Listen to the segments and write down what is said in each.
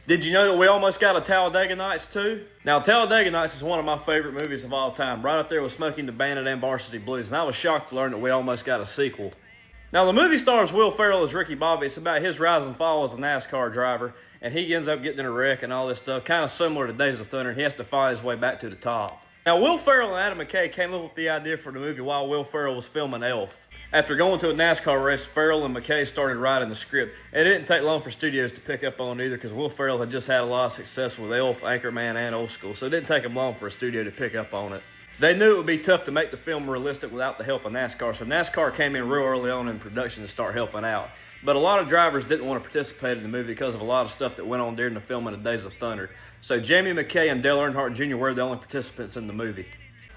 Did you know that we almost got a Talladega Nights too? Now, Talladega Nights is one of my favorite movies of all time, right up there with Smokey and the Bandit and Varsity Blues, and I was shocked to learn that we almost got a sequel. Now, the movie stars Will Ferrell as Ricky Bobby. It's about his rise and fall as a NASCAR driver, and he ends up getting in a wreck and all this stuff, kind of similar to Days of Thunder, and he has to fight his way back to the top. Now, Will Ferrell and Adam McKay came up with the idea for the movie while Will Ferrell was filming Elf. After going to a NASCAR race, Ferrell and McKay started writing the script. It didn't take long for studios to pick up on it either because Will Ferrell had just had a lot of success with Elf, Anchorman, and Old School, so it didn't take them long for a studio to pick up on it. They knew it would be tough to make the film realistic without the help of NASCAR, so NASCAR came in real early on in production to start helping out. But a lot of drivers didn't want to participate in the movie because of a lot of stuff that went on during the filming of Days of Thunder. So Jamie McKay and Dale Earnhardt Jr. were the only participants in the movie.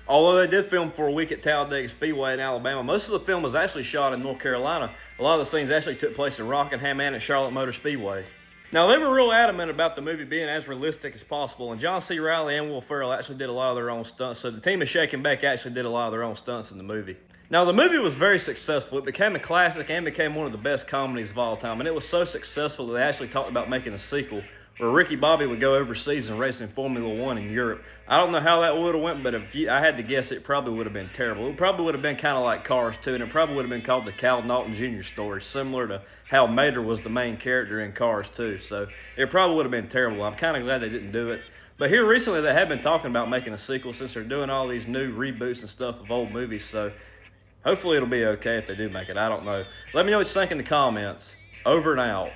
Although they did film for a week at Talladega Speedway in Alabama, most of the film was actually shot in North Carolina. A lot of the scenes actually took place in Rockingham and at Charlotte Motor Speedway. Now, they were real adamant about the movie being as realistic as possible, and John C. Reilly and Will Ferrell actually did a lot of their own stunts, so the team of Shake and Bake actually did a lot of their own stunts in the movie. Now, the movie was very successful. It became a classic and became one of the best comedies of all time, and it was so successful that they actually talked about making a sequel where Ricky Bobby would go overseas and race in Formula One in Europe. I don't know how that would have went, but I had to guess, it probably would have been terrible. It probably would have been kind of like Cars 2, and it probably would have been called the Cal Naughton Jr. story, similar to how Mater was the main character in Cars 2. So it probably would have been terrible. I'm kind of glad they didn't do it. But here recently they have been talking about making a sequel since they're doing all these new reboots and stuff of old movies. So hopefully it'll be okay if they do make it. I don't know. Let me know what you think in the comments. Over and out.